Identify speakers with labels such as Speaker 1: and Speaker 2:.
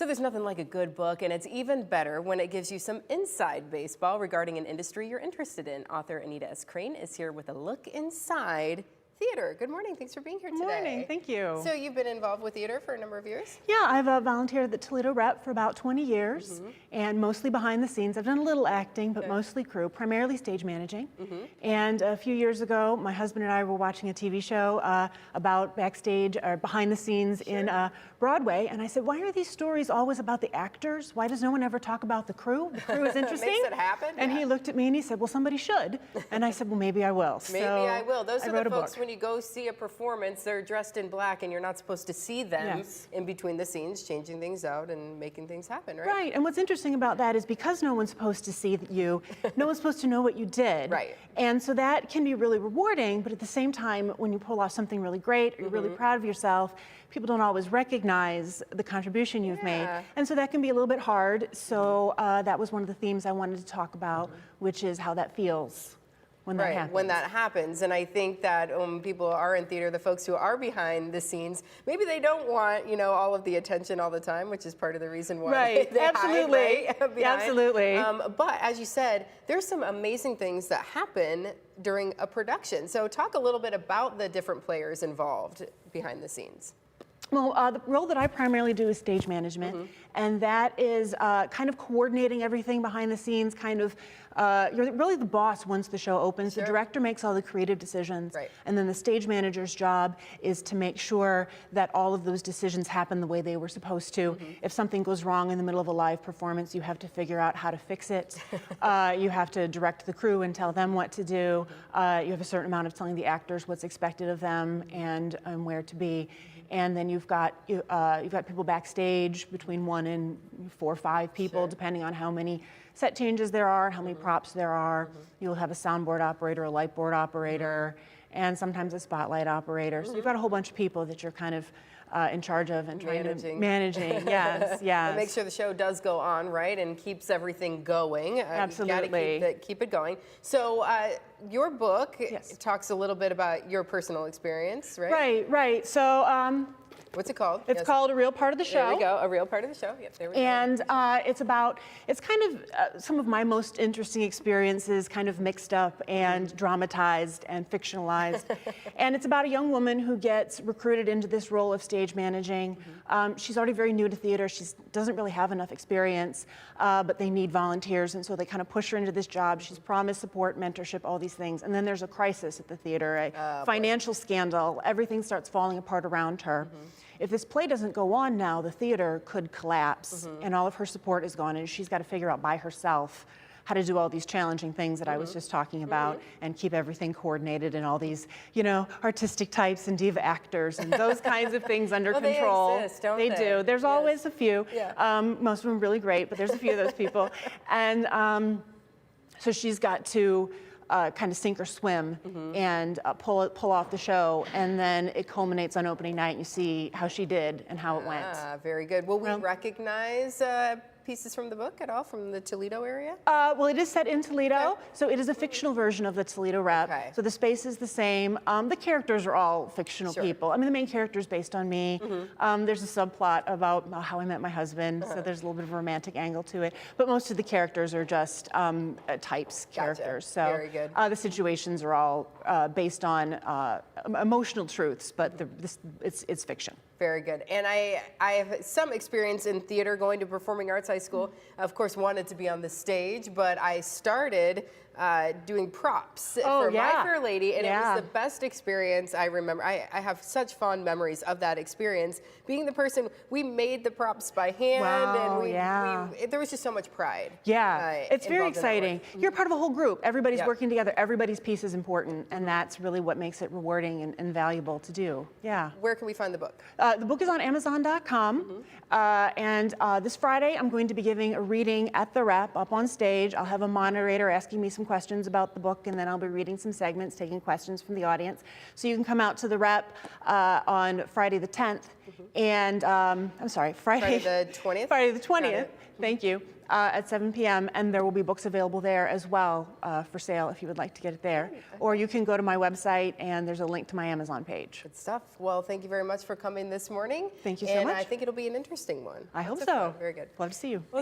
Speaker 1: So there's nothing like a good book, and it's even better when it gives you some inside baseball regarding an industry you're interested in. Author Anita S. Crane is here with a look inside theater. Good morning. Thanks for being here today.
Speaker 2: Good morning. Thank you.
Speaker 1: So you've been involved with theater for a number of years?
Speaker 2: Yeah, I've volunteered at the Toledo Rep for about 20 years, and mostly behind the scenes. I've done a little acting, but mostly crew, primarily stage managing. And a few years ago, my husband and I were watching a TV show about backstage or behind the scenes in Broadway, and I said, why are these stories always about the actors? Why does no one ever talk about the crew? The crew is interesting.
Speaker 1: Makes it happen.
Speaker 2: And he looked at me and he said, well, somebody should. And I said, well, maybe I will.
Speaker 1: Maybe I will. Those are the folks,
Speaker 2: book.
Speaker 1: when you go see a performance, they're dressed in black and you're not supposed to see them in between the scenes, changing things out and making things happen, right?
Speaker 2: Right, and what's interesting about that is because no one's supposed to see you, no one's supposed to know what you did.
Speaker 1: Right.
Speaker 2: And so that can be really rewarding, but at the same time, when you pull off something really great, or you're really proud of yourself, people don't always recognize the contribution you've made. And so that can be a little bit hard. So that was one of the themes I wanted to talk about, which is how that feels. When that happens.
Speaker 1: When that happens. And I think that people are in theater, the folks who are behind the scenes, maybe they don't want, you know, all of the attention all the time, which is part of the reason why they
Speaker 2: absolutely.
Speaker 1: hide, right?
Speaker 2: Absolutely.
Speaker 1: But as you said, there's some amazing things that happen during a production. So talk a little bit about the different players involved behind the scenes.
Speaker 2: Well, the role that I primarily do is stage management, and that is kind of coordinating everything behind the scenes, kind of, you're really the boss once the show opens. The director makes all the creative decisions, and then the stage manager's job is to make sure that all of those decisions happen the way they were supposed to. If something goes wrong in the middle of a live performance, you have to figure out how to fix it. You have to direct the crew and tell them what to do. You have a certain amount of telling the actors what's expected of them and where to be. And then you've got people backstage, between 1 and 4 or 5 people, depending on how many set changes there are, how many props there are. You'll have a soundboard operator, a light board operator, and sometimes a spotlight operator. So you've got a whole bunch of people that you're kind of in charge of and trying to managing. Yes.
Speaker 1: And make sure the show does go on, right, and keeps everything going.
Speaker 2: Absolutely.
Speaker 1: You gotta keep it going. So your book talks a little bit about your personal experience, right?
Speaker 2: Right. So
Speaker 1: what's it called?
Speaker 2: It's called A Real Part of the Show.
Speaker 1: There we go, A Real Part of the Show. Yep, there we go.
Speaker 2: And it's kind of some of my most interesting experiences kind of mixed up and dramatized and fictionalized. And it's about a young woman who gets recruited into this role of stage managing. She's already very new to theater. She doesn't really have enough experience, but they need volunteers, and so they kind of push her into this job. She's promised support, mentorship, all these things. And then there's a crisis at the theater, a financial scandal. Everything starts falling apart around her. If this play doesn't go on now, the theater could collapse, and all of her support is gone, and she's got to figure out by herself how to do all these challenging things that I was just talking about and keep everything coordinated and all these, you know, artistic types and diva actors and those kinds of things under control.
Speaker 1: They exist, don't
Speaker 2: they? Do. There's always a few. Most of them really great, but there's a few of those people. And so she's got to kind of sink or swim and pull off the show, and then it culminates on opening night. You see how she did and how it went.
Speaker 1: Very good. Will we recognize pieces from the book at all, from the Toledo area?
Speaker 2: Well, it is set in Toledo, so it is a fictional version of the Toledo Rep. So the space is the same. The characters are all fictional people. I mean, the main character is based on me. There's a subplot about how I met my husband, so there's a little bit of a romantic angle to it. But most of the characters are just types, characters. So
Speaker 1: very good.
Speaker 2: The situations are all based on emotional truths, but it's fiction.
Speaker 1: Very good. And I have some experience in theater, going to performing arts high school. Of course, wanted to be on the stage, but I started doing props for My Fair Lady, and it was the best experience I remember. I have such fond memories of that experience. Being the person, we made the props by hand, and there was just so much pride.
Speaker 2: It's very exciting. You're part of a whole group. Everybody's working together. Everybody's piece is important, and that's really what makes it rewarding and valuable to do.
Speaker 1: Where can we find the book?
Speaker 2: The book is on Amazon.com, and this Friday I'm going to be giving a reading at the Rep up on stage. I'll have a moderator asking me some questions about the book, and then I'll be reading some segments, taking questions from the audience. So you can come out to the Rep on Friday the 10th and I'm sorry,
Speaker 1: Friday the 20th?
Speaker 2: Friday the 20th, thank you, at 7 p.m. And there will be books available there as well for sale if you would like to get it there. Or you can go to my website and there's a link to my Amazon page.
Speaker 1: Good stuff. Well, thank you very much for coming this morning.
Speaker 2: Thank you so much.
Speaker 1: And I think it'll be an interesting one.
Speaker 2: I hope
Speaker 1: Lots of
Speaker 2: so.
Speaker 1: fun. Very good.
Speaker 2: Love to see you.
Speaker 1: Well,